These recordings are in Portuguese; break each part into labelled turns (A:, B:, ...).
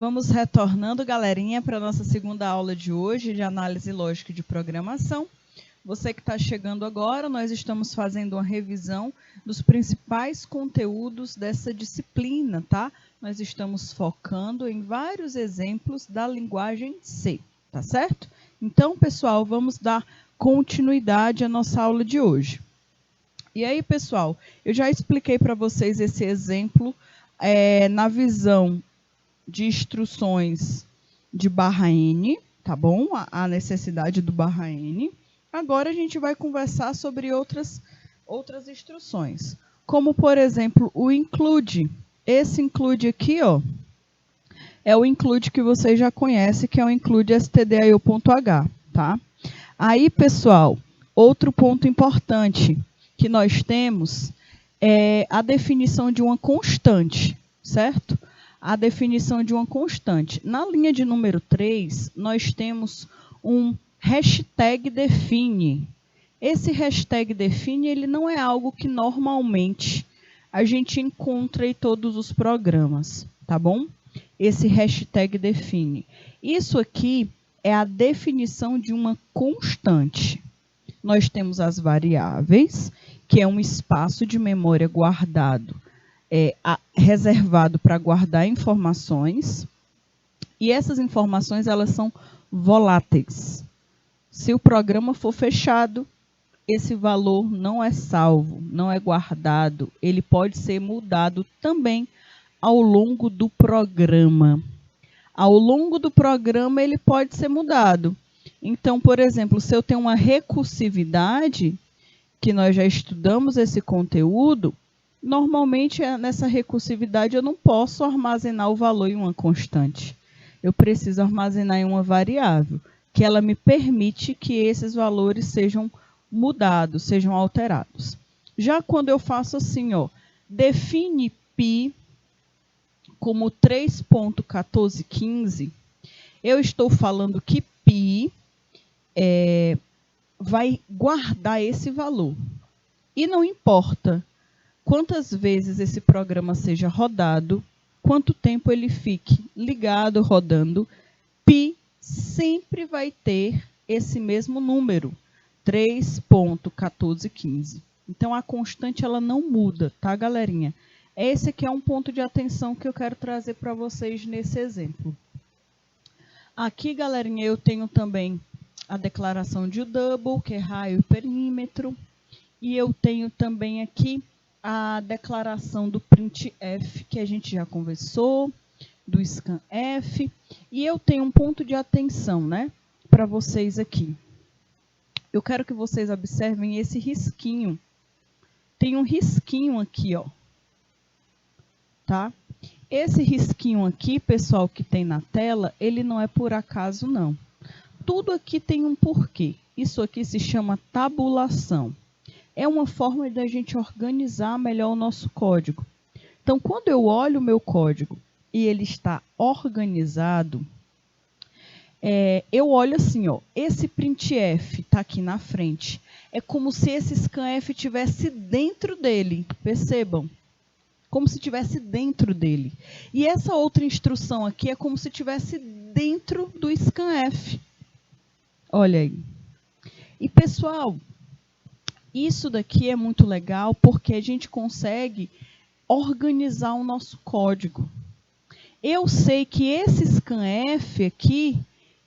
A: Vamos retornando, galerinha, para a nossa segunda aula de hoje, de análise lógica de programação. Você que está chegando agora, nós estamos fazendo uma revisão dos principais conteúdos dessa disciplina, tá? Nós estamos focando em vários exemplos da linguagem C, tá certo? Então, pessoal, vamos dar continuidade à nossa aula de hoje. E aí, pessoal, eu já expliquei para vocês esse exemplo na visão de instruções de barra N, tá bom? A necessidade do barra N. Agora a gente vai conversar sobre outras instruções, como, por exemplo, o include. Esse include aqui, ó, é o include que vocês já conhecem, que é o include stdio.h, tá? Aí, pessoal, outro ponto importante que nós temos é a definição de uma constante, certo? A definição de uma constante. Na linha de número 3, nós temos um hashtag define. Esse hashtag define, ele não é algo que normalmente a gente encontra em todos os programas, tá bom? Esse hashtag define. Isso aqui é a definição de uma constante. Nós temos as variáveis, que é um espaço de memória guardado, reservado para guardar informações, e essas informações elas são voláteis. Se o programa for fechado, esse valor não é salvo, não é guardado, ele pode ser mudado também ao longo do programa. Ao longo do programa ele pode ser mudado. Então, por exemplo, se eu tenho uma recursividade, que nós já estudamos esse conteúdo, normalmente nessa recursividade eu não posso armazenar o valor em uma constante. Eu preciso armazenar em uma variável, que ela me permite que esses valores sejam mudados, sejam alterados. Já quando eu faço assim, ó, define π como 3.1415, eu estou falando que π vai guardar esse valor. E não importa quantas vezes esse programa seja rodado, quanto tempo ele fique ligado, rodando, π sempre vai ter esse mesmo número, 3.1415. Então, a constante ela não muda, tá, galerinha? Esse aqui é um ponto de atenção que eu quero trazer para vocês nesse exemplo. Aqui, galerinha, eu tenho também a declaração de double, que é raio e perímetro. E eu tenho também aqui a declaração do printf, que a gente já conversou, do scanf. E eu tenho um ponto de atenção, né, para vocês aqui. Eu quero que vocês observem esse risquinho. Tem um risquinho aqui, ó. Tá? Esse risquinho aqui, pessoal, que tem na tela, ele não é por acaso, não. Tudo aqui tem um porquê. Isso aqui se chama tabulação. É uma forma da gente organizar melhor o nosso código. Então, quando eu olho o meu código e ele está organizado, eu olho assim, ó, esse printf está aqui na frente. É como se esse scanf estivesse dentro dele, percebam? Como se estivesse dentro dele. E essa outra instrução aqui é como se estivesse dentro do scanf. Olha aí. E, pessoal, isso daqui é muito legal porque a gente consegue organizar o nosso código. Eu sei que esse scanf aqui,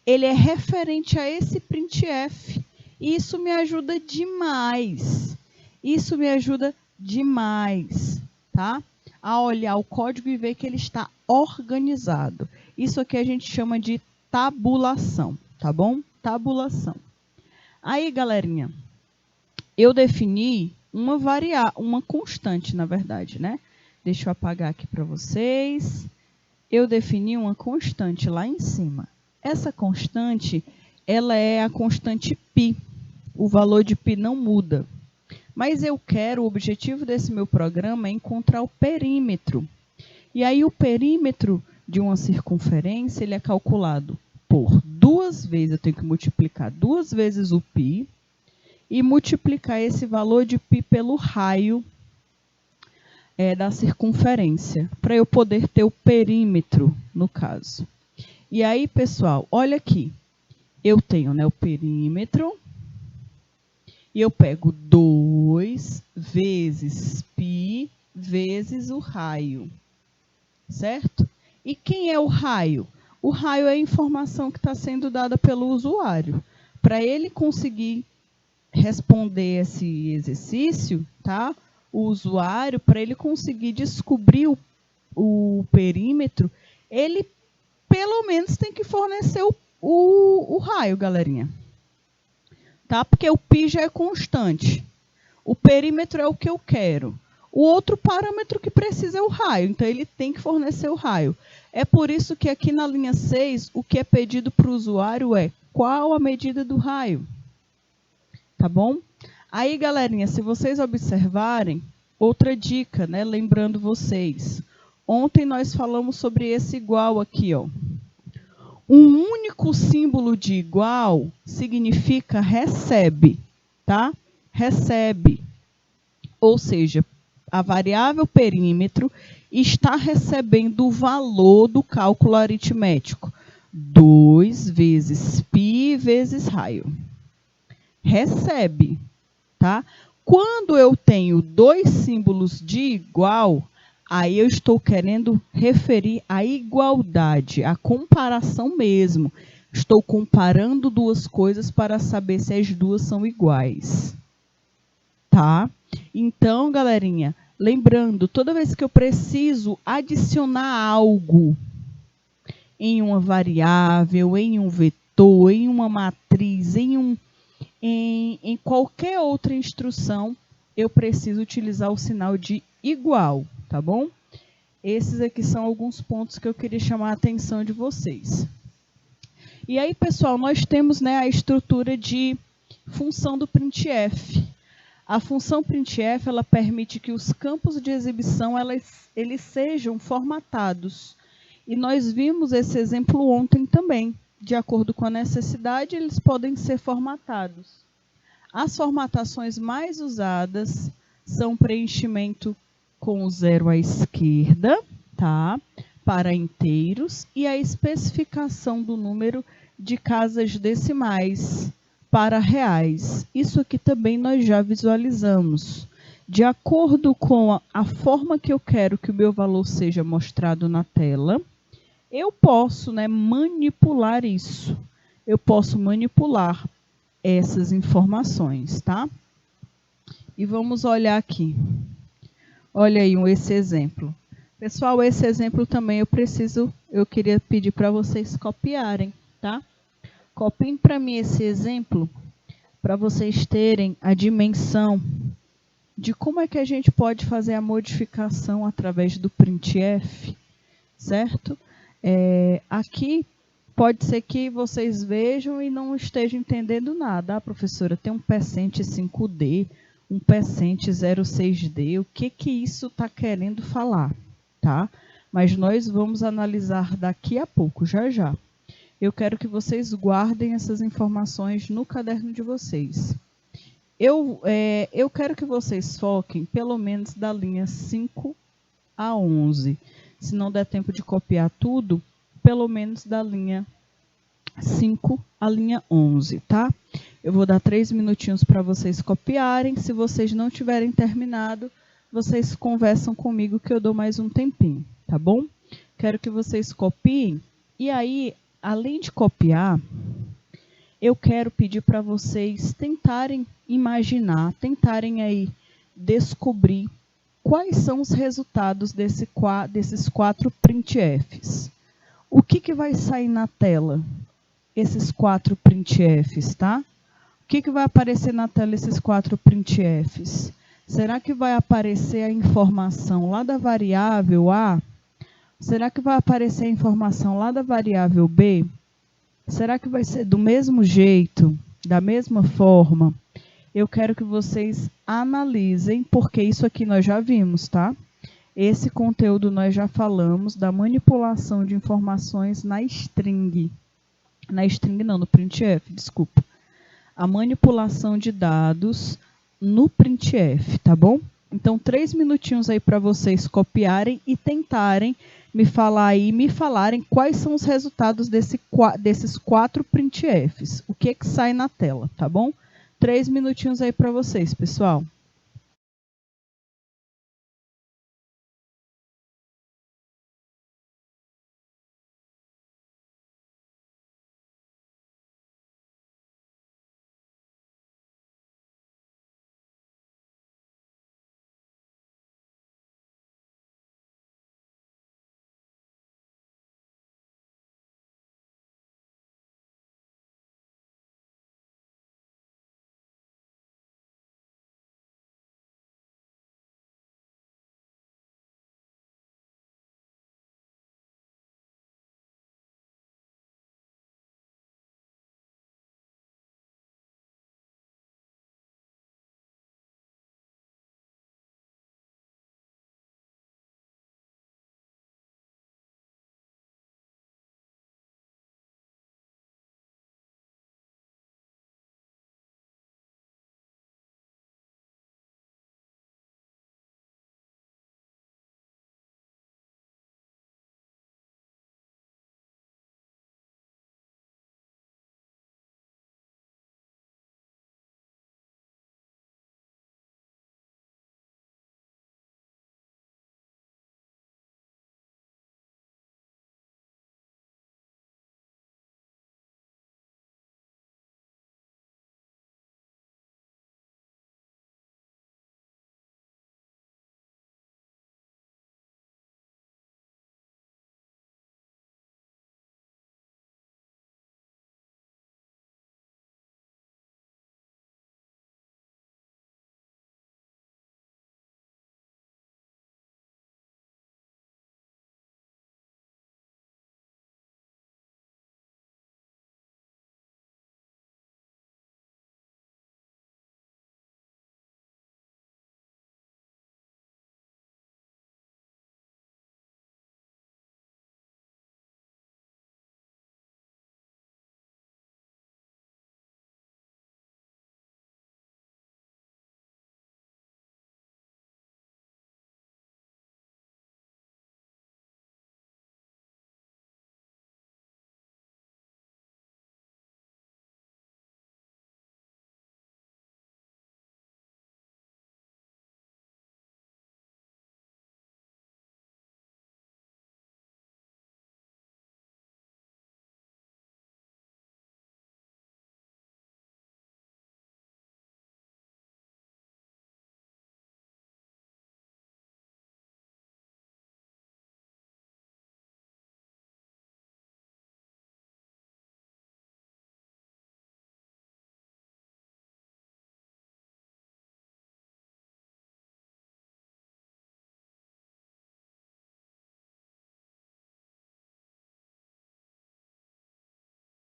A: ele é referente a esse printf. E isso me ajuda demais. Isso me ajuda demais, tá? A olhar o código e ver que ele está organizado. Isso aqui a gente chama de tabulação, tá bom? Tabulação. Aí, galerinha, eu defini uma constante, na verdade, né? Deixa eu apagar aqui para vocês. Eu defini uma constante lá em cima. Essa constante, ela é a constante π. O valor de π não muda. Mas o objetivo desse meu programa é encontrar o perímetro. E aí o perímetro de uma circunferência, ele é calculado por 2 vezes, eu tenho que multiplicar 2 vezes o π, e multiplicar esse valor de π pelo raio da circunferência, para eu poder ter o perímetro, no caso. E aí, pessoal, olha aqui. Eu tenho, né, o perímetro, e eu pego 2 vezes π vezes o raio, certo? E quem é o raio? O raio é a informação que está sendo dada pelo usuário. Para ele conseguir responder esse exercício, tá? O usuário, para ele conseguir descobrir o perímetro, ele pelo menos tem que fornecer o raio, galerinha. Tá? Porque o π já é constante. O perímetro é o que eu quero. O outro parâmetro que precisa é o raio, então ele tem que fornecer o raio. É por isso que aqui na linha 6, o que é pedido para o usuário é qual a medida do raio. Tá bom? Aí, galerinha, se vocês observarem, outra dica, né? Lembrando vocês. Ontem nós falamos sobre esse igual aqui, ó. Um único símbolo de igual significa recebe, tá? Recebe. Ou seja, a variável perímetro está recebendo o valor do cálculo aritmético. 2 vezes π vezes raio. Recebe, tá? Quando eu tenho dois símbolos de igual, aí eu estou querendo referir a igualdade, a comparação mesmo. Estou comparando duas coisas para saber se as duas são iguais. Tá? Então, galerinha, lembrando, toda vez que eu preciso adicionar algo em uma variável, em um vetor, em uma matriz, em qualquer outra instrução, eu preciso utilizar o sinal de igual, tá bom? Esses aqui são alguns pontos que eu queria chamar a atenção de vocês. E aí, pessoal, nós temos, né, a estrutura de função do printf. A função printf, ela permite que os campos de exibição eles sejam formatados. E nós vimos esse exemplo ontem também. De acordo com a necessidade, eles podem ser formatados. As formatações mais usadas são preenchimento com o 0 à esquerda, tá? Para inteiros, e a especificação do número de casas decimais para reais. Isso aqui também nós já visualizamos. De acordo com a forma que eu quero que o meu valor seja mostrado na tela, eu posso, né, manipular isso. Eu posso manipular essas informações, tá? E vamos olhar aqui. Olha aí esse exemplo. Pessoal, esse exemplo também eu queria pedir para vocês copiarem, tá? Copiem para mim esse exemplo, para vocês terem a dimensão de como é que a gente pode fazer a modificação através do printf, certo? Aqui pode ser que vocês vejam e não estejam entendendo nada. Ah, professora, tem um percent 5D, um percent 06D, o que isso está querendo falar, tá? Mas nós vamos analisar daqui a pouco, já já. Eu quero que vocês guardem essas informações no caderno de vocês. Eu quero que vocês foquem pelo menos da linha 5 a 11. Se não der tempo de copiar tudo, pelo menos da linha 5 à linha 11, tá? Eu vou dar 3 minutinhos para vocês copiarem. Se vocês não tiverem terminado, vocês conversam comigo que eu dou mais um tempinho, tá bom? Quero que vocês copiem. E aí, além de copiar, eu quero pedir para vocês tentarem imaginar, tentarem aí descobrir quais são os resultados desses 4 printfs. O que vai sair na tela? Esses 4 printfs, tá? O que vai aparecer na tela esses 4 printfs? Será que vai aparecer a informação lá da variável A? Será que vai aparecer a informação lá da variável B? Será que vai ser do mesmo jeito, da mesma forma? Eu quero que vocês analisem, porque isso aqui nós já vimos, tá? Esse conteúdo nós já falamos da manipulação de informações na string. Na string não, no printf, desculpa. A manipulação de dados no printf, tá bom? Então, 3 minutinhos aí para vocês copiarem e tentarem me falarem quais são os resultados desses 4 printfs. O que sai na tela, tá bom? 3 minutinhos aí para vocês, pessoal.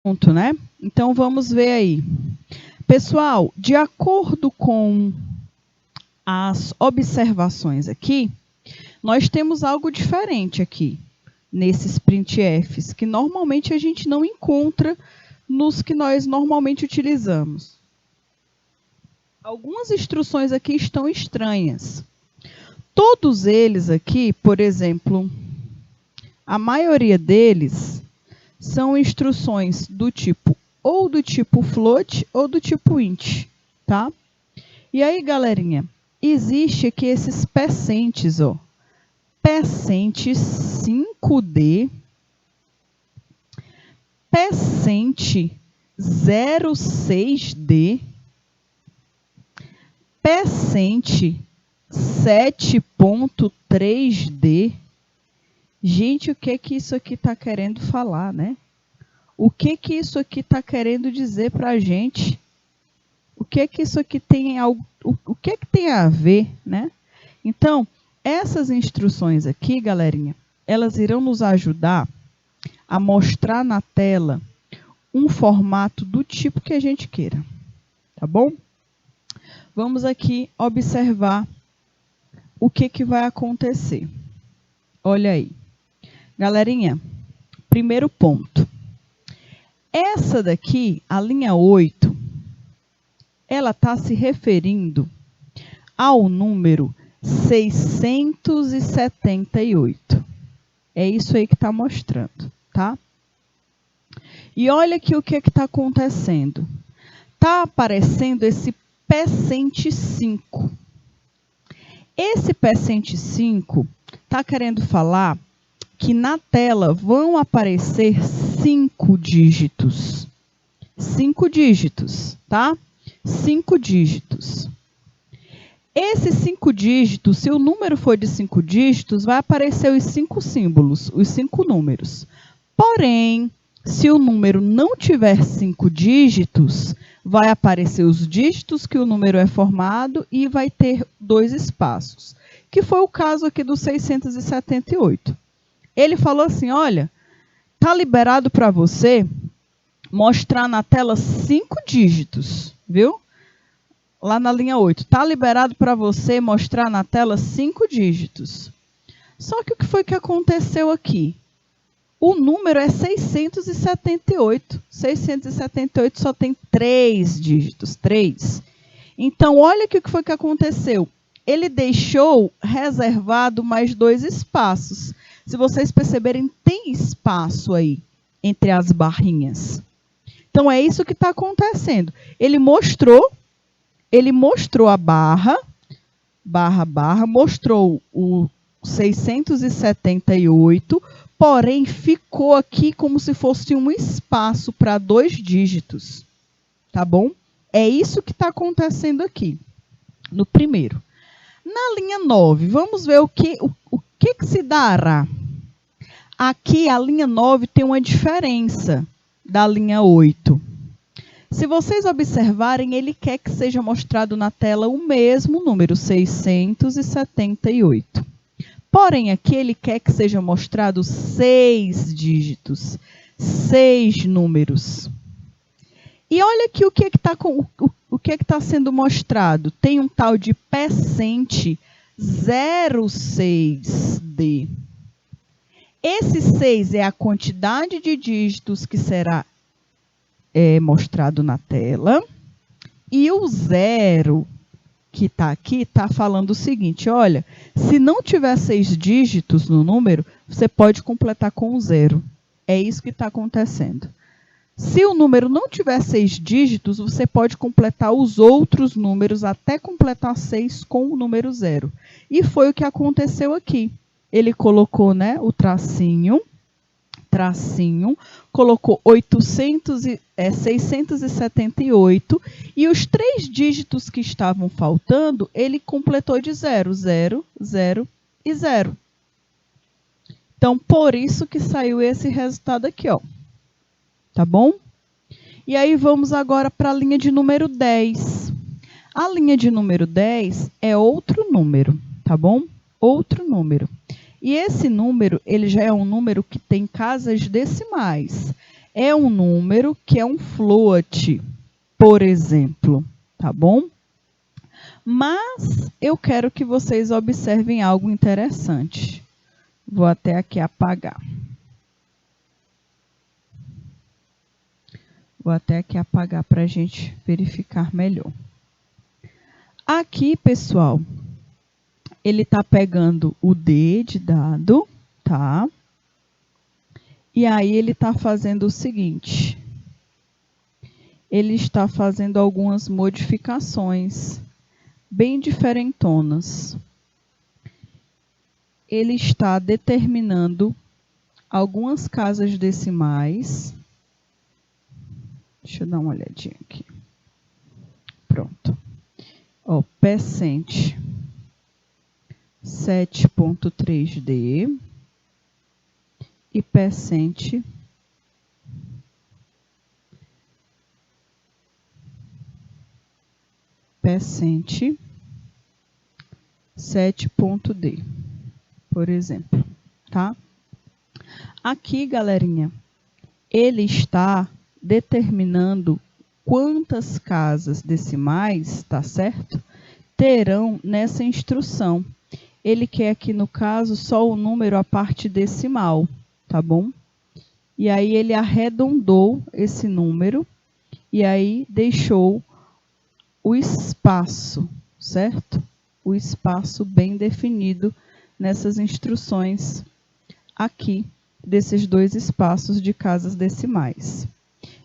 A: Ponto, né? Então, vamos ver aí. Pessoal, de acordo com as observações aqui, nós temos algo diferente aqui, nesses printfs, que normalmente a gente não encontra nos que nós normalmente utilizamos. Algumas instruções aqui estão estranhas. Todos eles aqui, por exemplo, a maioria deles são instruções do tipo ou do tipo float ou do tipo int, tá? E aí, galerinha, existe aqui esses percentes, ó. Percent 5D, percent 06D, percent 7.3D. Gente, o que que isso aqui está querendo falar, né? O que que isso aqui está querendo dizer para a gente? O que que isso aqui tem o que que tem a ver, né? Então, essas instruções aqui, galerinha, elas irão nos ajudar a mostrar na tela um formato do tipo que a gente queira, tá bom? Vamos aqui observar o que que vai acontecer. Olha aí. Galerinha, primeiro ponto. Essa daqui, a linha 8, ela está se referindo ao número 678. É isso aí que está mostrando, tá? E olha aqui o que está acontecendo. Está aparecendo esse percente 5. Esse percente 5 está querendo falar que na tela vão aparecer 5 dígitos. 5 dígitos, tá? 5 dígitos. Esses 5 dígitos, se o número for de 5 dígitos, vai aparecer os 5 símbolos, os 5 números. Porém, se o número não tiver 5 dígitos, vai aparecer os dígitos que o número é formado e vai ter 2 espaços, que foi o caso aqui do 678. Ele falou assim, olha, tá liberado para você mostrar na tela 5 dígitos, viu? Lá na linha 8, tá liberado para você mostrar na tela 5 dígitos. Só que o que foi que aconteceu aqui? O número é 678. 678 só tem 3 dígitos, 3. Então, olha aqui o que foi que aconteceu. Ele deixou reservado mais 2 espaços. Se vocês perceberem, tem espaço aí entre as barrinhas. Então, é isso que está acontecendo. Ele mostrou a barra, mostrou o 678, porém ficou aqui como se fosse um espaço para 2 dígitos, tá bom? É isso que está acontecendo aqui, no primeiro. Na linha 9, vamos ver o que se dará. Aqui, a linha 9 tem uma diferença da linha 8. Se vocês observarem, ele quer que seja mostrado na tela o mesmo número, 678. Porém, aqui ele quer que seja mostrado 6 dígitos, 6 números. E olha aqui o que está sendo mostrado. Tem um tal de percente 06D. Esse 6 é a quantidade de dígitos que será mostrado na tela. E o 0 que está aqui está falando o seguinte, olha, se não tiver 6 dígitos no número, você pode completar com o 0. É isso que está acontecendo. Se o número não tiver 6 dígitos, você pode completar os outros números até completar 6 com o número 0. E foi o que aconteceu aqui. Ele colocou, né, o tracinho, colocou 678 e os 3 dígitos que estavam faltando, ele completou de 0, 0, 0 e 0. Então, por isso que saiu esse resultado aqui, ó. Tá bom? E aí, vamos agora para a linha de número 10. A linha de número 10 é outro número, tá bom? Outro número. E esse número, ele já é um número que tem casas decimais. É um número que é um float, por exemplo, tá bom? Mas eu quero que vocês observem algo interessante. Vou até aqui apagar. Vou até aqui apagar para a gente verificar melhor. Aqui, pessoal, ele está pegando o D de dado, tá? E aí ele está fazendo o seguinte. Ele está fazendo algumas modificações bem diferentonas. Ele está determinando algumas casas decimais. Deixa eu dar uma olhadinha aqui. Pronto. Ó, percente 7.3D e percente 7.D, por exemplo, tá? Aqui, galerinha, ele está determinando quantas casas decimais, tá certo? Terão nessa instrução. Ele quer aqui, no caso, só o número, a parte decimal, tá bom? E aí ele arredondou esse número e aí deixou o espaço, certo? o espaço bem definido nessas instruções aqui, desses dois espaços de casas decimais.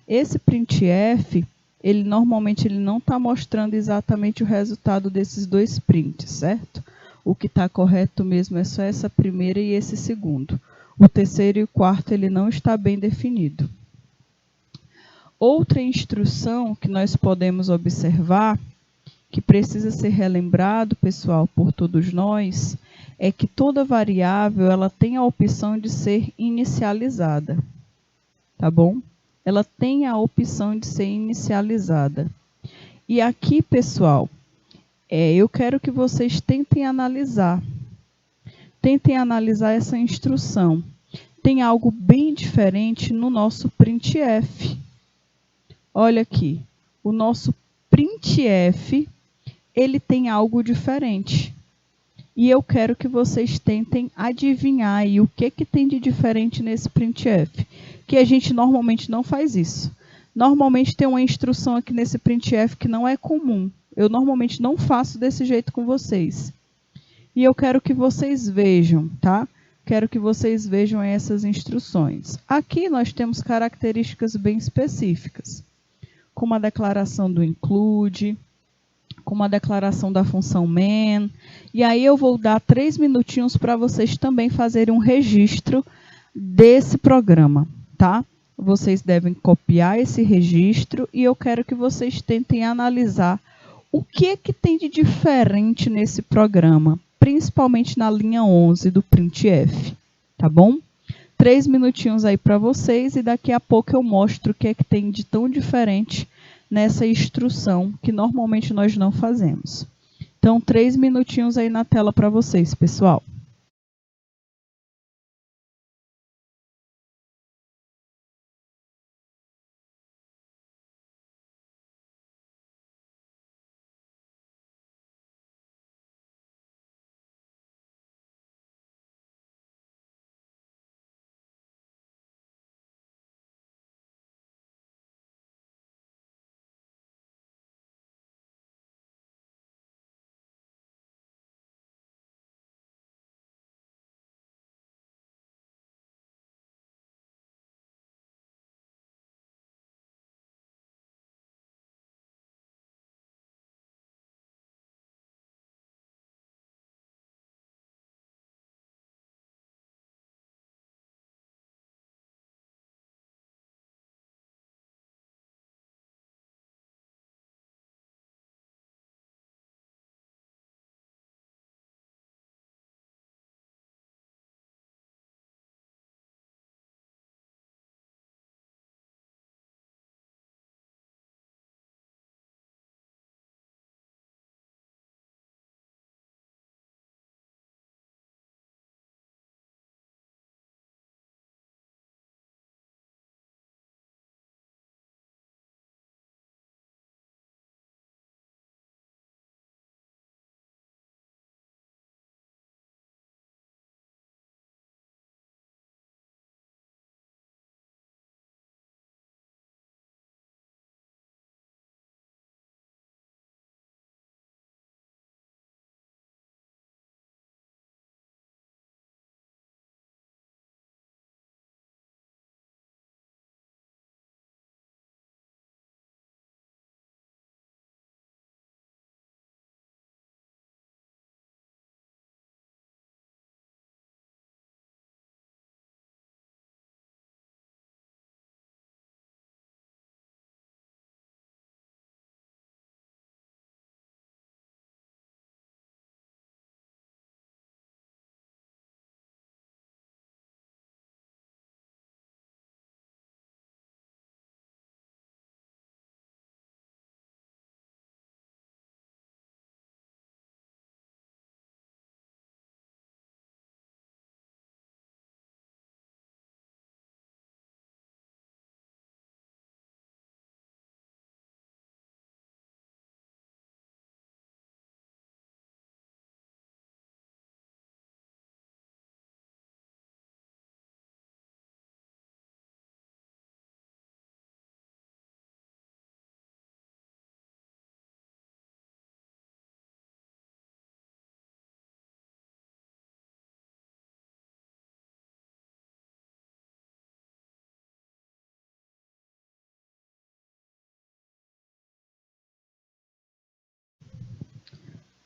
A: Esse printf, normalmente ele não está mostrando exatamente o resultado desses dois prints, certo? O que está correto mesmo é só essa primeira e esse segundo. O terceiro e o quarto ele não está bem definido. Outra instrução que nós podemos observar, que precisa ser relembrado, pessoal, por todos nós, é que toda variável ela tem a opção de ser inicializada, tá bom? Ela tem a opção de ser inicializada. E aqui, pessoal, eu quero que vocês tentem analisar essa instrução. Tem algo bem diferente no nosso printf. Olha aqui, o nosso printf, ele tem algo diferente. E eu quero que vocês tentem adivinhar aí o que tem de diferente nesse printf. Que a gente normalmente não faz isso. Normalmente tem uma instrução aqui nesse printf que não é comum. Eu normalmente não faço desse jeito com vocês. E eu quero que vocês vejam, tá? Quero que vocês vejam essas instruções. Aqui nós temos características bem específicas, como a declaração do include, como a declaração da função main. E aí eu vou dar 3 minutinhos para vocês também fazerem um registro desse programa, tá? Vocês devem copiar esse registro e eu quero que vocês tentem analisar o que tem de diferente nesse programa, principalmente na linha 11 do printf, tá bom? 3 minutinhos aí para vocês e daqui a pouco eu mostro o que tem de tão diferente nessa instrução que normalmente nós não fazemos. Então, 3 minutinhos aí na tela para vocês, pessoal.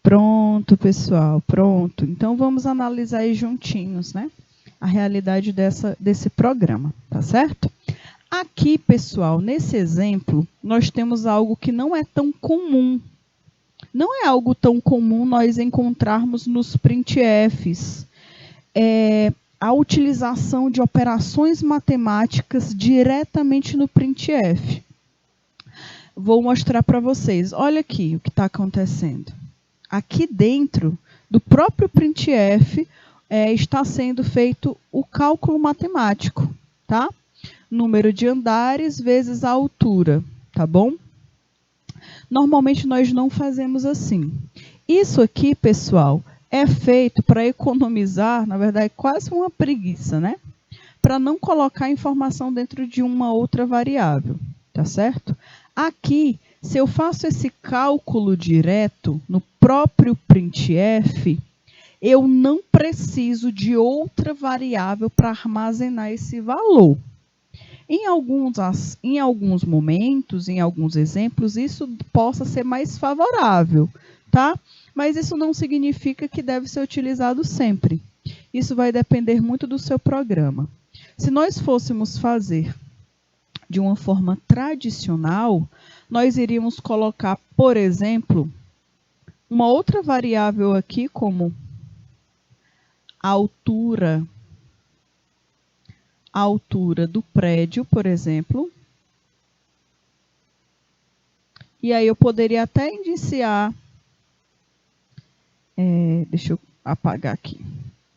A: Pronto, pessoal, pronto. Então vamos analisar aí juntinhos, né? A realidade desse programa, tá certo? Aqui, pessoal, nesse exemplo, nós temos algo que não é tão comum. Não é algo tão comum nós encontrarmos nos printfs. A utilização de operações matemáticas diretamente no printf. Vou mostrar para vocês. Olha aqui o que está acontecendo. Aqui dentro do próprio printf está sendo feito o cálculo matemático, tá? Número de andares vezes a altura, tá bom? Normalmente nós não fazemos assim. Isso aqui, pessoal, é feito para economizar, na verdade, quase uma preguiça, né? Para não colocar informação dentro de uma outra variável, tá certo? Aqui, se eu faço esse cálculo direto no próprio printf, eu não preciso de outra variável para armazenar esse valor. Em alguns momentos, em alguns exemplos, isso possa ser mais favorável, tá? Mas isso não significa que deve ser utilizado sempre. Isso vai depender muito do seu programa. Se nós fôssemos fazer de uma forma tradicional, nós iríamos colocar, por exemplo, uma outra variável aqui como a altura do prédio, por exemplo. E aí eu poderia até iniciar, deixa eu apagar aqui.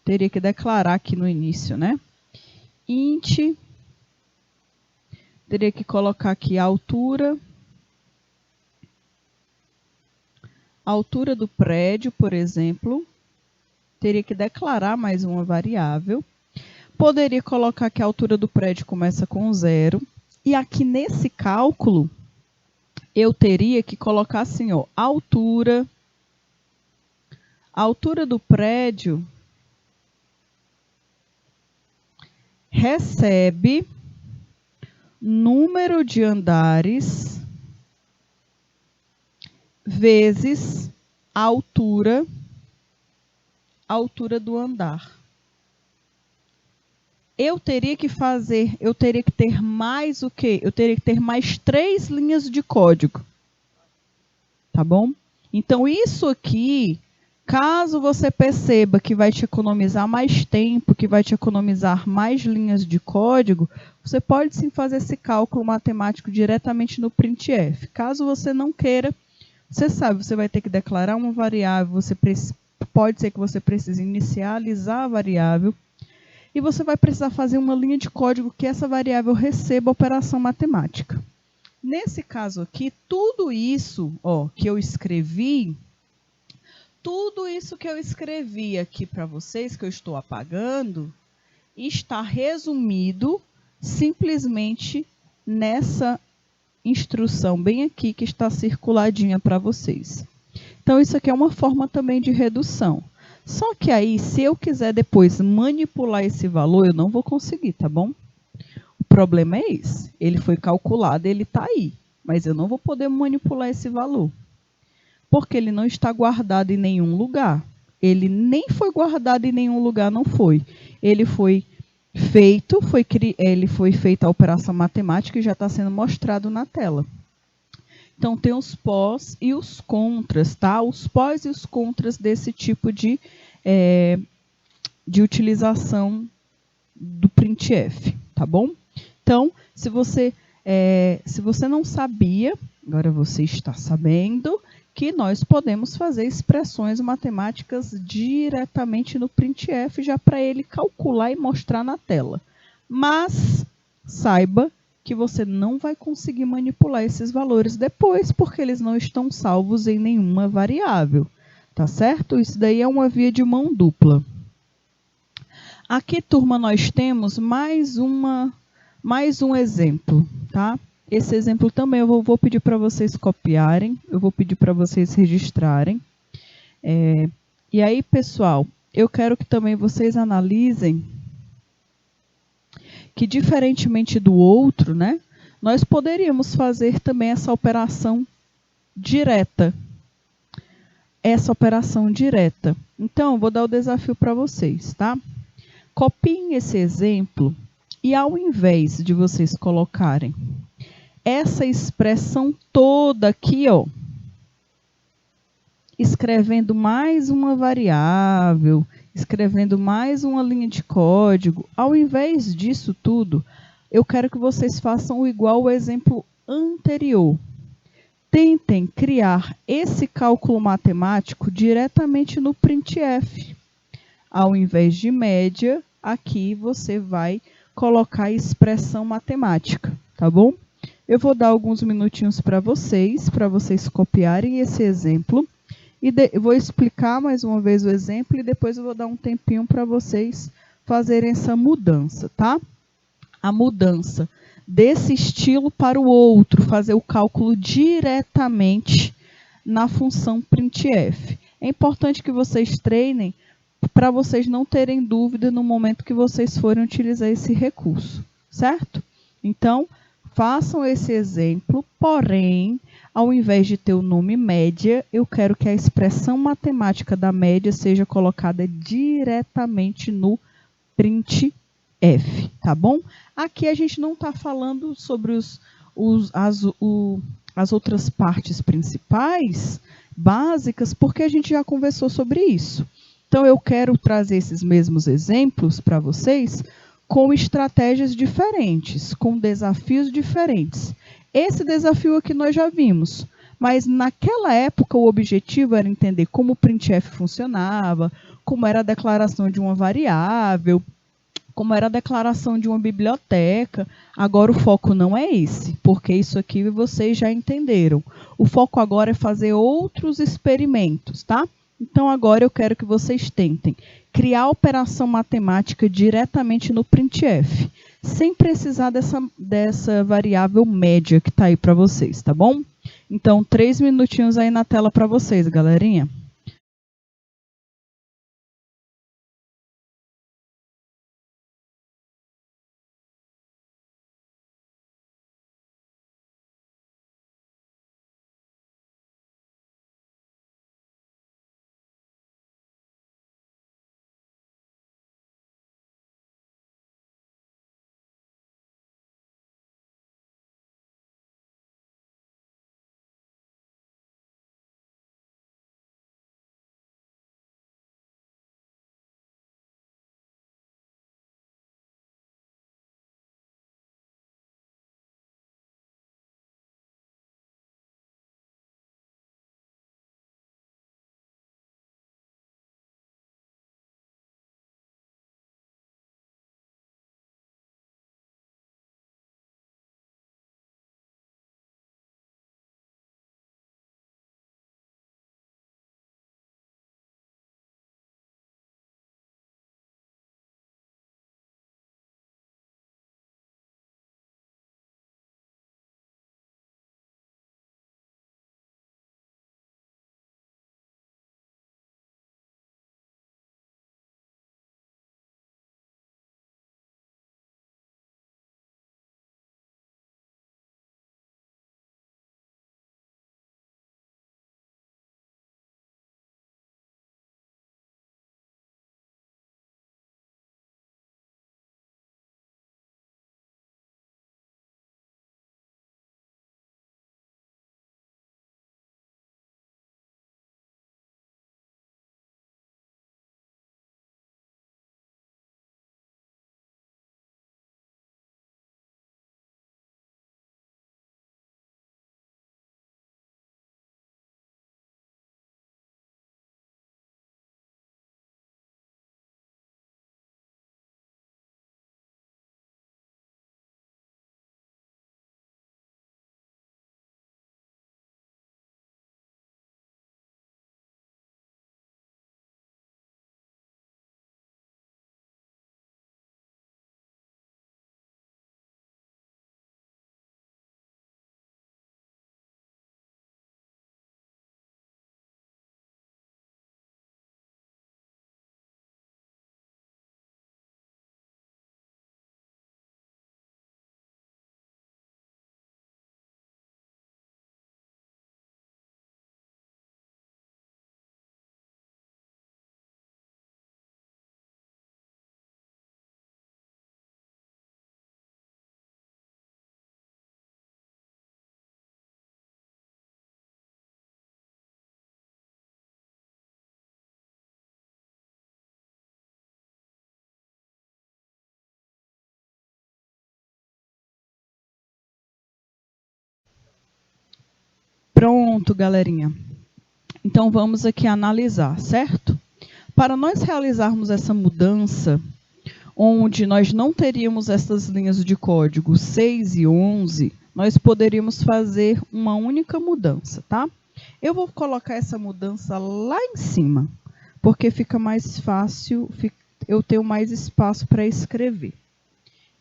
A: Teria que declarar aqui no início, né? Int, teria que colocar aqui a altura do prédio, por exemplo. Teria que declarar mais uma variável. Poderia colocar que a altura do prédio começa com 0. E aqui nesse cálculo, eu teria que colocar assim, ó, a altura do prédio recebe número de andares vezes a altura do andar. Eu teria que ter mais o quê? Eu teria que ter mais 3 linhas de código. Tá bom? Então, isso aqui, caso você perceba que vai te economizar mais tempo, que vai te economizar mais linhas de código, você pode sim fazer esse cálculo matemático diretamente no printf. Caso você não queira, você sabe, você vai ter que declarar uma variável, pode ser que você precise inicializar a variável, e você vai precisar fazer uma linha de código que essa variável receba a operação matemática. Nesse caso aqui, tudo isso que eu escrevi aqui para vocês, que eu estou apagando, está resumido simplesmente nessa instrução bem aqui que está circuladinha para vocês. Então, isso aqui é uma forma também de redução. Só que aí, se eu quiser depois manipular esse valor, eu não vou conseguir, tá bom? O problema é esse. Ele foi calculado, ele está aí. Mas eu não vou poder manipular esse valor. Porque ele não está guardado em nenhum lugar. Ele nem foi guardado em nenhum lugar, não foi. Ele foi feita a operação matemática e já está sendo mostrado na tela. Então, tem os pós e os contras, tá? Os pós e os contras desse tipo de utilização do printf, tá bom? Então, se você não sabia, agora você está sabendo que nós podemos fazer expressões matemáticas diretamente no printf, já para ele calcular e mostrar na tela. Mas, saiba que você não vai conseguir manipular esses valores depois, porque eles não estão salvos em nenhuma variável, tá certo? Isso daí é uma via de mão dupla. Aqui, turma, nós temos mais um exemplo, tá? Esse exemplo também eu vou pedir para vocês copiarem, eu vou pedir para vocês registrarem. E aí, pessoal, eu quero que também vocês analisem que, diferentemente do outro, né, nós poderíamos fazer também essa operação direta. essa operação direta. Então, vou dar o desafio para vocês, tá? Copiem esse exemplo e ao invés de vocês colocarem essa expressão toda aqui, ó, escrevendo mais uma variável, escrevendo mais uma linha de código, ao invés disso tudo, eu quero que vocês façam igual ao exemplo anterior. Tentem criar esse cálculo matemático diretamente no printf. Ao invés de média, aqui você vai colocar a expressão matemática, tá bom? Eu vou dar alguns minutinhos para vocês copiarem esse exemplo. E eu vou explicar mais uma vez o exemplo e depois eu vou dar um tempinho para vocês fazerem essa mudança, tá? A mudança desse estilo para o outro, fazer o cálculo diretamente na função printf. É importante que vocês treinem para vocês não terem dúvida no momento que vocês forem utilizar esse recurso, certo? Então, façam esse exemplo, porém, ao invés de ter o nome média, eu quero que a expressão matemática da média seja colocada diretamente no printf, tá bom? Aqui a gente não está falando sobre as outras partes principais, básicas, porque a gente já conversou sobre isso. Então, eu quero trazer esses mesmos exemplos para vocês com estratégias diferentes, com desafios diferentes. Esse desafio aqui nós já vimos, mas naquela época o objetivo era entender como o printf funcionava, como era a declaração de uma variável, como era a declaração de uma biblioteca. Agora o foco não é esse, porque isso aqui vocês já entenderam. O foco agora é fazer outros experimentos, tá? Então agora eu quero que vocês tentem criar a operação matemática diretamente no printf, sem precisar dessa variável média que está aí para vocês, tá bom? Então, 3 minutinhos aí na tela para vocês, galerinha. Pronto, galerinha. Então, vamos aqui analisar, certo? Para nós realizarmos essa mudança, onde nós não teríamos essas linhas de código 6 e 11, nós poderíamos fazer uma única mudança, tá? Eu vou colocar essa mudança lá em cima, porque fica mais fácil, eu tenho mais espaço para escrever.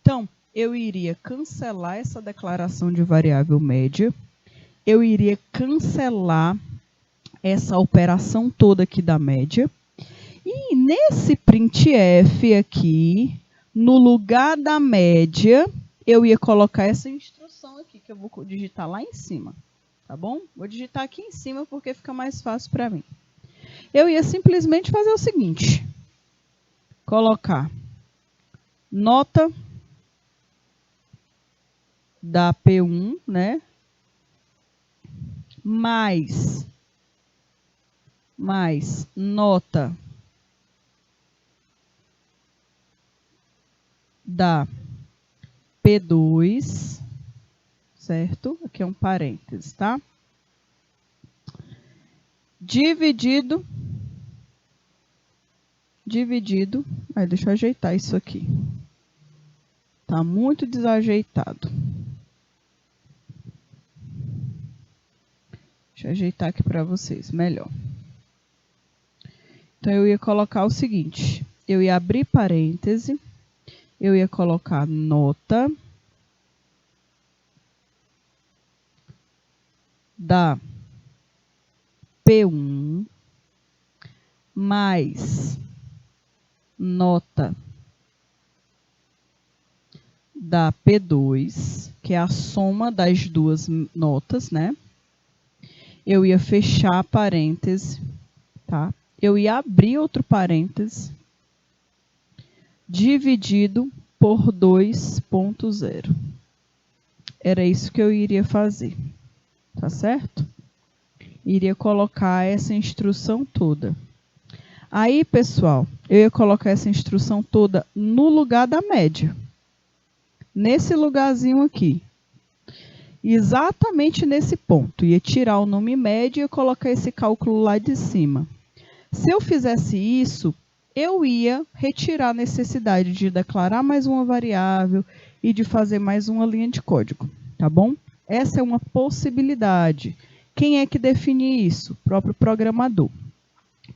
A: Então, eu iria cancelar essa declaração de variável média, eu iria cancelar essa operação toda aqui da média, e nesse printf aqui, no lugar da média, eu ia colocar essa instrução aqui, que eu vou digitar lá em cima, tá bom? Vou digitar aqui em cima porque fica mais fácil para mim. Eu ia simplesmente fazer o seguinte, colocar nota da P1, né? Mais nota da P2, certo? Aqui é um parênteses, tá? Dividido, deixa eu ajeitar isso aqui. Tá muito desajeitado. Deixa eu ajeitar aqui para vocês, melhor. Então, eu ia colocar o seguinte, eu ia abrir parêntese, eu ia colocar nota da P1 mais nota da P2, que é a soma das duas notas, né? Eu ia fechar parêntese, tá? Eu ia abrir outro parêntese, dividido por 2.0. Era isso que eu iria fazer, tá certo? Iria colocar essa instrução toda. Aí, pessoal, eu ia colocar essa instrução toda no lugar da média. Nesse lugarzinho aqui. Exatamente nesse ponto. Ia tirar o nome média e colocar esse cálculo lá de cima. Se eu fizesse isso, eu ia retirar a necessidade de declarar mais uma variável e de fazer mais uma linha de código, tá bom? Essa é uma possibilidade. Quem é que define isso? O próprio programador,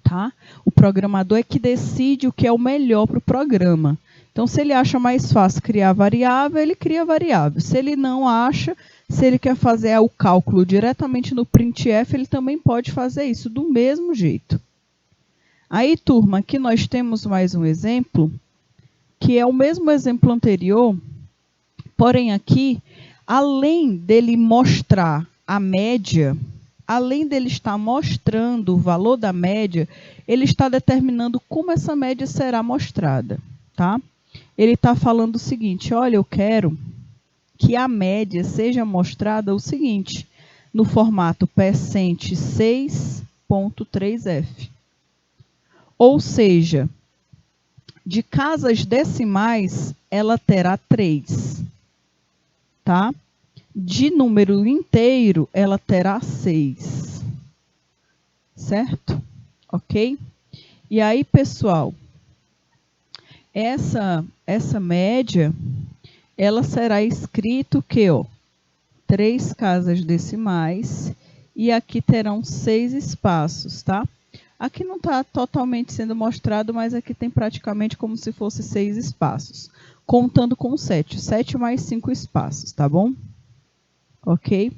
A: tá? O programador é que decide o que é o melhor para o programa. Então, se ele acha mais fácil criar variável, ele cria variável. Se ele não acha, se ele quer fazer o cálculo diretamente no printf, ele também pode fazer isso do mesmo jeito. Aí, turma, aqui nós temos mais um exemplo, que é o mesmo exemplo anterior, porém aqui, além dele mostrar a média, além dele estar mostrando o valor da média, ele está determinando como essa média será mostrada, tá? Ele está falando o seguinte, olha, eu quero que a média seja mostrada o seguinte, no formato percent 6.3f. Ou seja, de casas decimais, ela terá 3, tá? De número inteiro, ela terá 6, certo? Ok? E aí, pessoal, essa média, ela será escrito que, ó, 3 casas decimais e aqui terão 6 espaços, tá? Aqui não está totalmente sendo mostrado, mas aqui tem praticamente como se fosse 6 espaços, contando com 7. 7 mais 5 espaços, tá bom? Ok?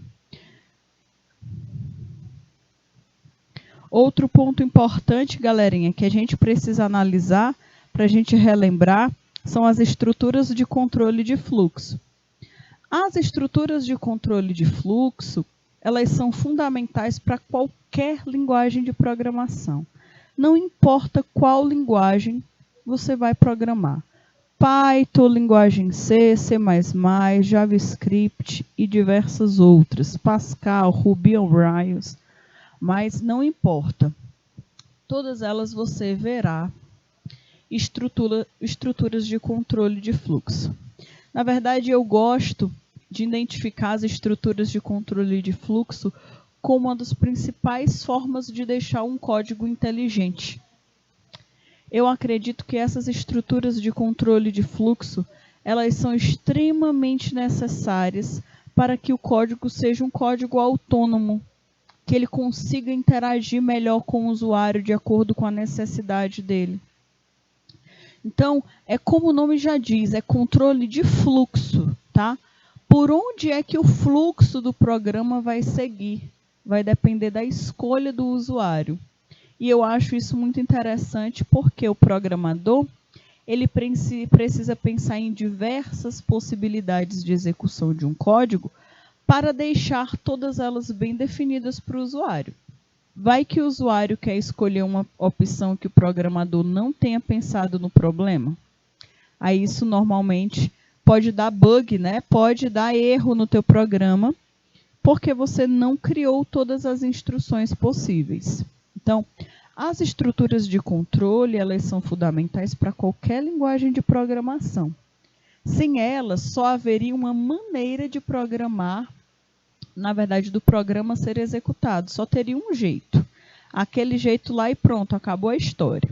A: Outro ponto importante, galerinha, que a gente precisa analisar para a gente relembrar, são as estruturas de controle de fluxo. As estruturas de controle de fluxo, elas são fundamentais para qualquer linguagem de programação. Não importa qual linguagem você vai programar. Python, linguagem C, C++, JavaScript e diversas outras. Pascal, Ruby on Rails. Mas não importa. Todas elas você verá estruturas de controle de fluxo. Na verdade, eu gosto de identificar as estruturas de controle de fluxo como uma das principais formas de deixar um código inteligente. Eu acredito que essas estruturas de controle de fluxo, elas são extremamente necessárias para que o código seja um código autônomo, que ele consiga interagir melhor com o usuário de acordo com a necessidade dele. Então, é como o nome já diz, é controle de fluxo, tá? Por onde é que o fluxo do programa vai seguir? Vai depender da escolha do usuário. E eu acho isso muito interessante porque o programador, ele precisa pensar em diversas possibilidades de execução de um código para deixar todas elas bem definidas para o usuário. Vai que o usuário quer escolher uma opção que o programador não tenha pensado no problema? Aí isso normalmente pode dar bug, né? Pode dar erro no teu programa, porque você não criou todas as instruções possíveis. Então, as estruturas de controle, elas são fundamentais para qualquer linguagem de programação. Sem elas, só haveria uma maneira de programar, na verdade, do programa ser executado. Só teria um jeito. Aquele jeito lá e pronto, acabou a história.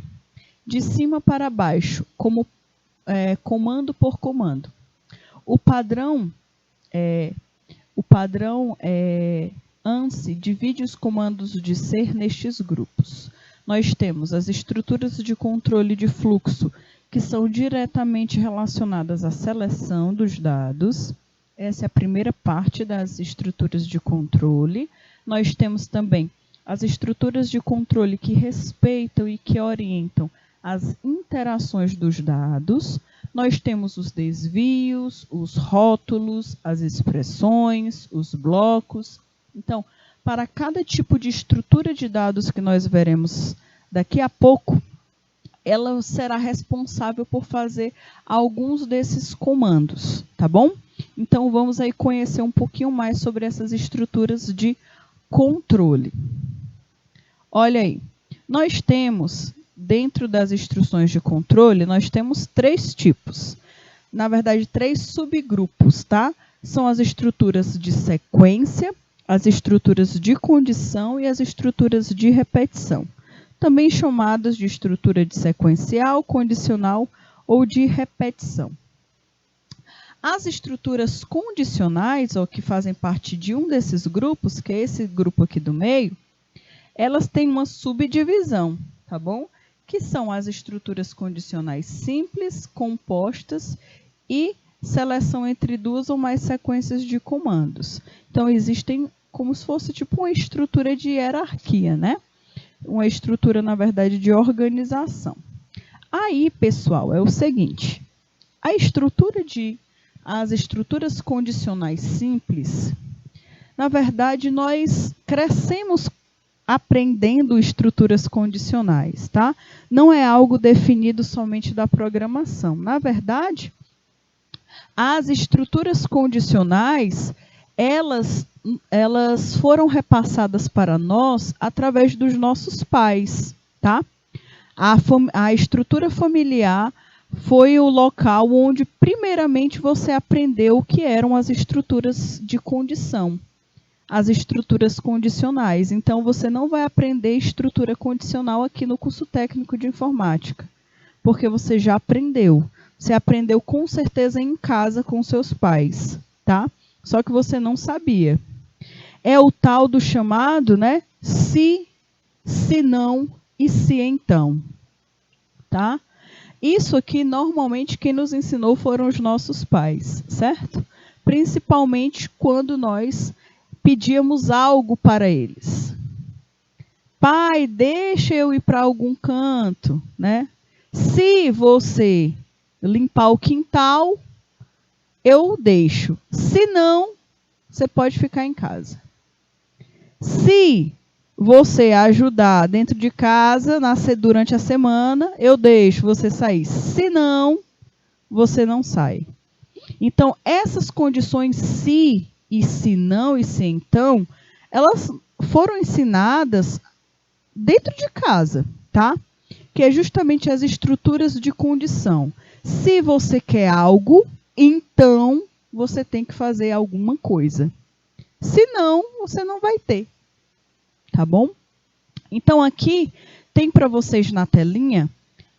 A: De cima para baixo, como comando por comando. O padrão ANSI divide os comandos de ser nestes grupos. Nós temos as estruturas de controle de fluxo, que são diretamente relacionadas à seleção dos dados. Essa é a primeira parte das estruturas de controle. Nós temos também as estruturas de controle que respeitam e que orientam as interações dos dados. Nós temos os desvios, os rótulos, as expressões, os blocos. Então, para cada tipo de estrutura de dados que nós veremos daqui a pouco, ela será responsável por fazer alguns desses comandos, tá bom? Então, vamos aí conhecer um pouquinho mais sobre essas estruturas de controle. Olha aí, nós temos, dentro das instruções de controle, nós temos 3 tipos. Na verdade, 3 subgrupos, tá? São as estruturas de sequência, as estruturas de condição e as estruturas de repetição, também chamadas de estrutura de sequencial, condicional ou de repetição. As estruturas condicionais, ou que fazem parte de um desses grupos, que é esse grupo aqui do meio, elas têm uma subdivisão, tá bom? Que são as estruturas condicionais simples, compostas e seleção entre 2 ou mais sequências de comandos. Então, existem como se fosse tipo uma estrutura de hierarquia, né? Uma estrutura, na verdade, de organização. Aí, pessoal, é o seguinte. As estruturas condicionais simples, na verdade, nós crescemos aprendendo estruturas condicionais, tá? Não é algo definido somente da programação. Na verdade, as estruturas condicionais, elas foram repassadas para nós através dos nossos pais, tá? A estrutura familiar foi o local onde, primeiramente, você aprendeu o que eram as estruturas de condição, as estruturas condicionais. Então, você não vai aprender estrutura condicional aqui no curso técnico de informática, porque você já aprendeu. Você aprendeu com certeza em casa com seus pais, tá? Só que você não sabia. É o tal do chamado, né? Se não e se então, tá? Isso aqui, normalmente, quem nos ensinou foram os nossos pais, certo? Principalmente quando nós pedíamos algo para eles. Pai, deixa eu ir para algum canto, né? Se você limpar o quintal, eu deixo. Se não, você pode ficar em casa. Se você ajudar dentro de casa, durante a semana, eu deixo você sair. Se não, você não sai. Então, essas condições se e se não e se então, elas foram ensinadas dentro de casa, tá? Que é justamente as estruturas de condição. Se você quer algo, então você tem que fazer alguma coisa. Se não, você não vai ter. tá bom? Então, aqui tem para vocês na telinha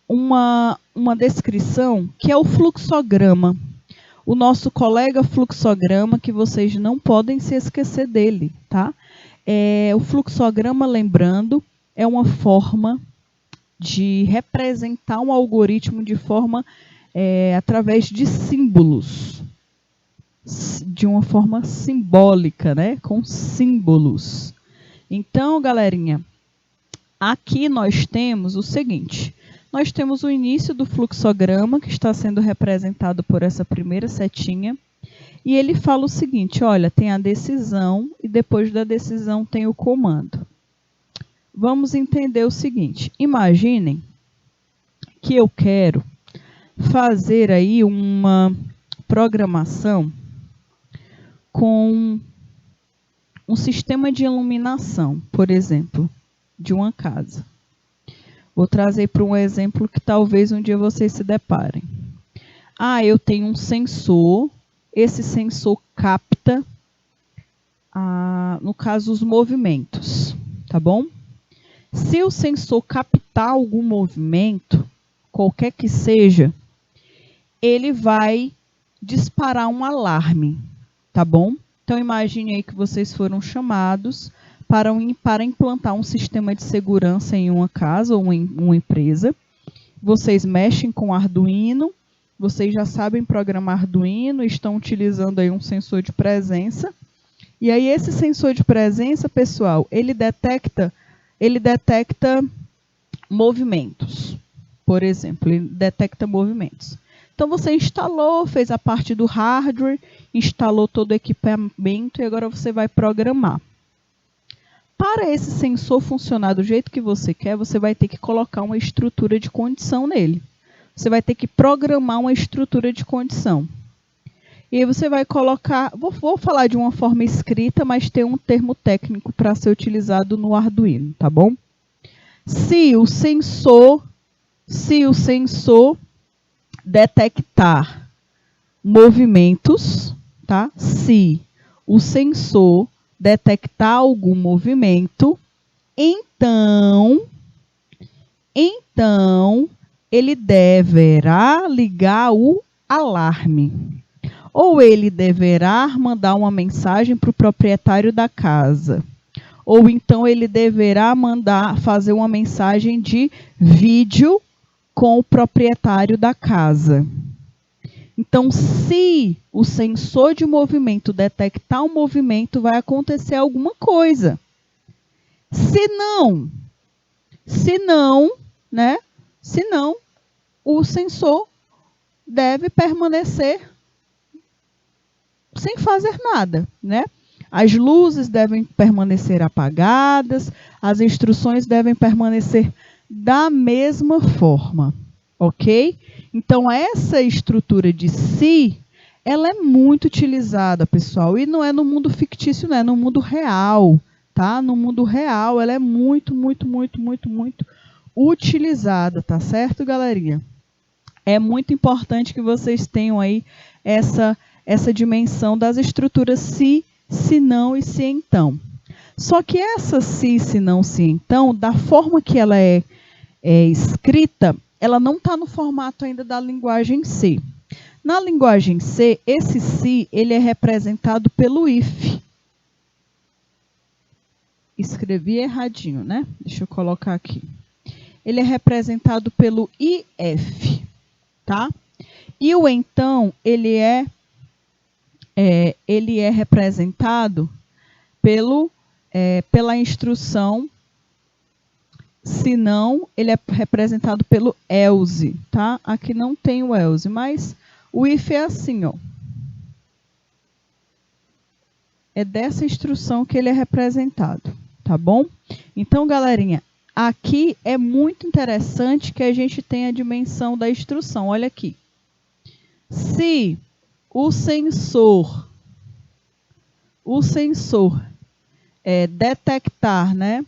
A: uma descrição que é o fluxograma. O nosso colega fluxograma, que vocês não podem se esquecer dele, tá? O fluxograma, lembrando, é uma forma de representar um algoritmo de forma através de símbolos, de uma forma simbólica, né? Com símbolos. Então, galerinha, aqui nós temos o seguinte: nós temos o início do fluxograma, que está sendo representado por essa primeira setinha, e ele fala o seguinte: olha, tem a decisão e depois da decisão tem o comando. Vamos entender o seguinte: imaginem que eu quero fazer aí uma programação com um sistema de iluminação, por exemplo, de uma casa. Vou trazer para um exemplo que talvez um dia vocês se deparem. Eu tenho um sensor, esse sensor capta, no caso, os movimentos, tá bom? Se o sensor captar algum movimento, qualquer que seja, ele vai disparar um alarme, tá bom? Então, imagine aí que vocês foram chamados para implantar um sistema de segurança em uma casa ou em uma empresa. Vocês mexem com Arduino, vocês já sabem programar Arduino, estão utilizando aí um sensor de presença. E aí esse sensor de presença, pessoal, ele detecta movimentos. Por exemplo, ele detecta movimentos. Então, você instalou, fez a parte do hardware, instalou todo o equipamento e agora você vai programar. Para esse sensor funcionar do jeito que você quer, você vai ter que colocar uma estrutura de condição nele. Você vai ter que programar uma estrutura de condição. E aí você vai colocar, vou falar de uma forma escrita, mas tem um termo técnico para ser utilizado no Arduino, tá bom? Se o sensor detectar movimentos, tá? Se o sensor detectar algum movimento, então ele deverá ligar o alarme. Ou ele deverá mandar uma mensagem para o proprietário da casa. Ou então ele deverá fazer uma mensagem de vídeo com o proprietário da casa. Então, se o sensor de movimento detectar um movimento, vai acontecer alguma coisa. Se não, o sensor deve permanecer sem fazer nada, né? As luzes devem permanecer apagadas, as instruções devem permanecer da mesma forma, ok? Então, essa estrutura de se, ela é muito utilizada, pessoal, e não é no mundo fictício, não é no mundo real, tá? No mundo real, ela é muito utilizada, tá certo, galerinha? É muito importante que vocês tenham aí essa dimensão das estruturas se não e se então. Só que essa se não, se então, da forma que ela é escrita, ela não está no formato ainda da linguagem C. Na linguagem C, esse se, ele é representado pelo if. Escrevi erradinho, né? Deixa eu colocar aqui. Ele é representado pelo if, tá? E o então, ele é representado pela instrução, se não, ele é representado pelo else, tá? Aqui não tem o else, mas o if é assim, ó. É dessa instrução que ele é representado, tá bom? Então, galerinha, aqui é muito interessante que a gente tenha a dimensão da instrução. Olha aqui. Se o sensor detectar, né?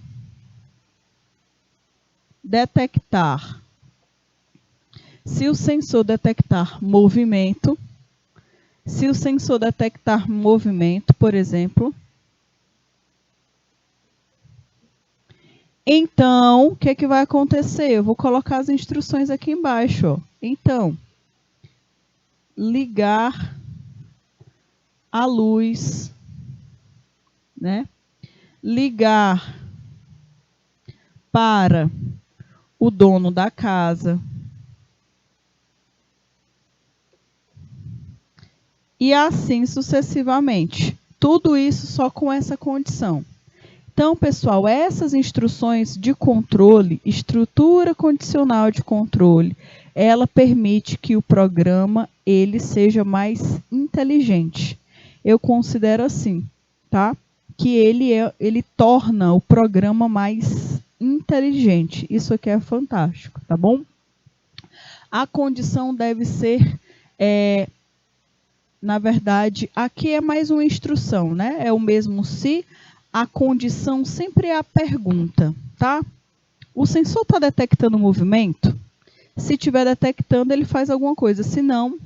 A: Se o sensor detectar movimento, por exemplo, Então, o que é que vai acontecer? Eu vou colocar as instruções aqui embaixo. Ó. Então, ligar a luz, né? Ligar para o dono da casa. E assim sucessivamente. Tudo isso só com essa condição. Então, pessoal, essas instruções de controle, estrutura condicional de controle, ela permite que o programa ele seja mais inteligente. Eu considero assim, tá? Que ele torna o programa mais inteligente. Isso aqui é fantástico, tá bom? A condição deve ser, na verdade, aqui é mais uma instrução, né? É o mesmo se. A condição sempre é a pergunta, tá? O sensor está detectando movimento? Se estiver detectando, ele faz alguma coisa. Se não,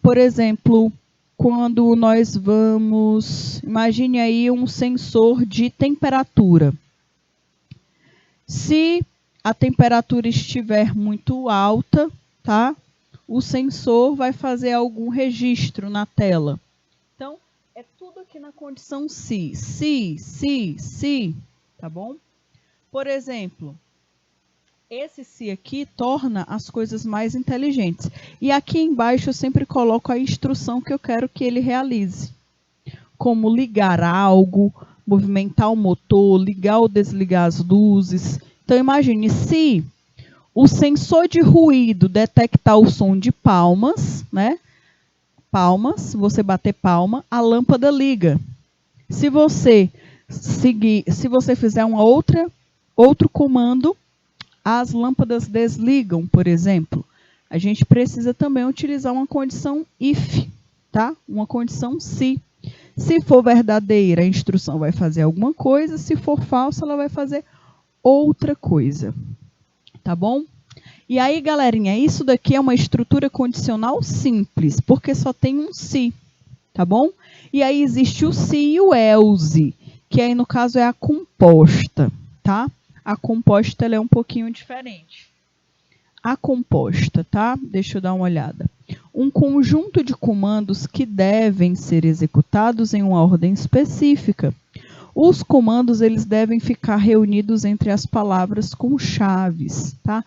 A: por exemplo, quando nós vamos... Imagine aí um sensor de temperatura. Se a temperatura estiver muito alta, tá? O sensor vai fazer algum registro na tela. Então, é tudo aqui na condição se, tá bom? Por exemplo, esse se aqui torna as coisas mais inteligentes. E aqui embaixo eu sempre coloco a instrução que eu quero que ele realize. Como ligar algo, movimentar o motor, ligar ou desligar as luzes. Então imagine, se o sensor de ruído detectar o som de palmas, né? Palmas, se você bater palma, a lâmpada liga. Se você fizer outro comando, as lâmpadas desligam, por exemplo. A gente precisa também utilizar uma condição if, tá? Uma condição se. Se for verdadeira, a instrução vai fazer alguma coisa, se for falsa, ela vai fazer outra coisa. Tá bom? E aí, galerinha, isso daqui é uma estrutura condicional simples, porque só tem um se, tá bom? E aí existe o se e o else, que aí no caso é a composta, tá? A composta ela é um pouquinho diferente. A composta, tá? Deixa eu dar uma olhada. Um conjunto de comandos que devem ser executados em uma ordem específica. Os comandos eles devem ficar reunidos entre as palavras com chaves, tá?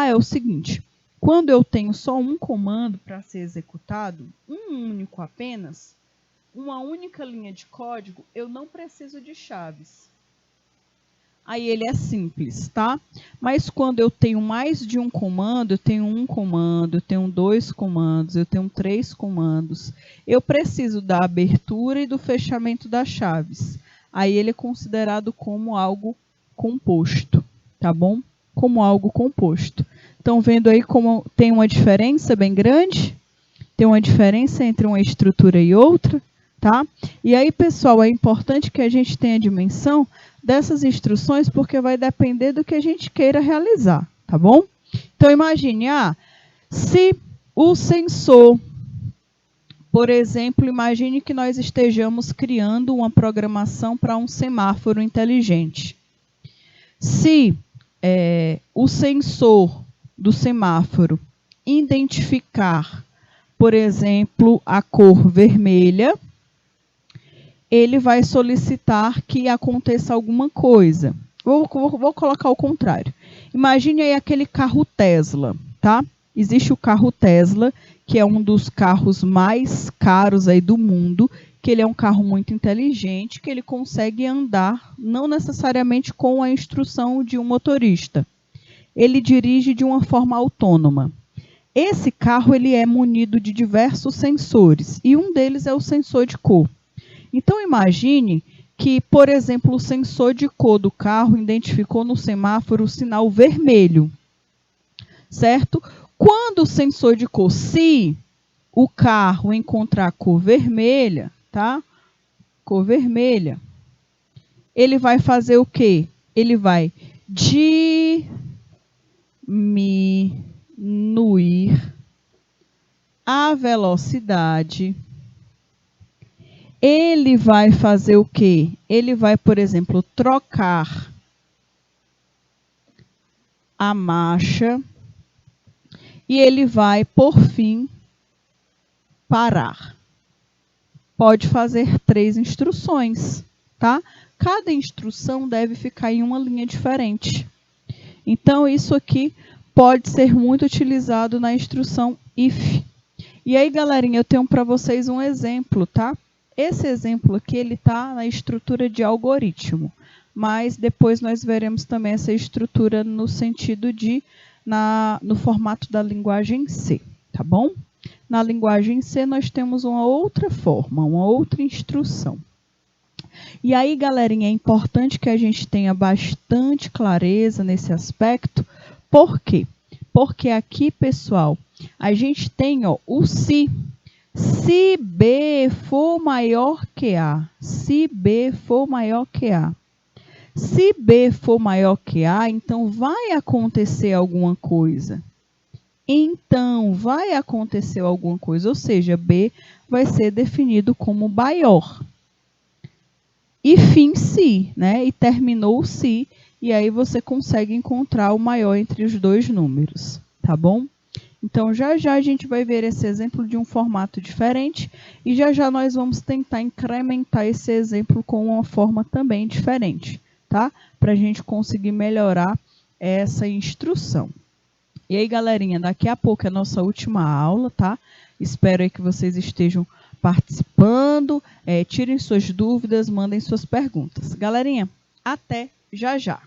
A: É o seguinte, quando eu tenho só um comando para ser executado, um único apenas, uma única linha de código, eu não preciso de chaves. Aí ele é simples, tá? Mas quando eu tenho mais de um comando, eu tenho um comando, eu tenho 2 comandos, eu tenho 3 comandos, eu preciso da abertura e do fechamento das chaves. Aí ele é considerado como algo composto, tá bom? Como algo composto. Estão vendo aí como tem uma diferença bem grande? Tem uma diferença entre uma estrutura e outra, tá? E aí, pessoal, é importante que a gente tenha dimensão dessas instruções, porque vai depender do que a gente queira realizar, tá bom? Então, imagine, se o sensor, por exemplo, imagine que nós estejamos criando uma programação para um semáforo inteligente. Se o sensor do semáforo identificar, por exemplo, a cor vermelha, ele vai solicitar que aconteça alguma coisa. Vou colocar o contrário. Imagine aí aquele carro Tesla, tá? Existe o carro Tesla, que é um dos carros mais caros aí do mundo, que ele é um carro muito inteligente, que ele consegue andar, não necessariamente com a instrução de um motorista. Ele dirige de uma forma autônoma. Esse carro ele é munido de diversos sensores, e um deles é o sensor de cor. Então, imagine que, por exemplo, o sensor de cor do carro identificou no semáforo o sinal vermelho, certo? Quando o sensor de cor, se o carro encontrar cor vermelha, tá? Cor vermelha, ele vai fazer o quê? Ele vai diminuir a velocidade. Ele vai fazer o quê? Ele vai, por exemplo, trocar a marcha e ele vai, por fim, parar. Pode fazer 3 instruções, tá? Cada instrução deve ficar em uma linha diferente. Então, isso aqui pode ser muito utilizado na instrução if. E aí, galerinha, eu tenho para vocês um exemplo, tá? Esse exemplo aqui, ele está na estrutura de algoritmo, mas depois nós veremos também essa estrutura no sentido de, no formato da linguagem C, tá bom? Na linguagem C, nós temos uma outra forma, uma outra instrução. E aí, galerinha, é importante que a gente tenha bastante clareza nesse aspecto. Por quê? Porque aqui, pessoal, a gente tem o se. Se B for maior que A. Se B for maior que A. Se B for maior que A, então vai acontecer alguma coisa. Então, vai acontecer alguma coisa, ou seja, B vai ser definido como maior. E fim se, né? E terminou se, e aí você consegue encontrar o maior entre os dois números, tá bom? Então, já já a gente vai ver esse exemplo de um formato diferente e já já nós vamos tentar incrementar esse exemplo com uma forma também diferente, tá? Para a gente conseguir melhorar essa instrução. E aí, galerinha, daqui a pouco é a nossa última aula, tá? Espero aí que vocês estejam participando, tirem suas dúvidas, mandem suas perguntas. Galerinha, até já já!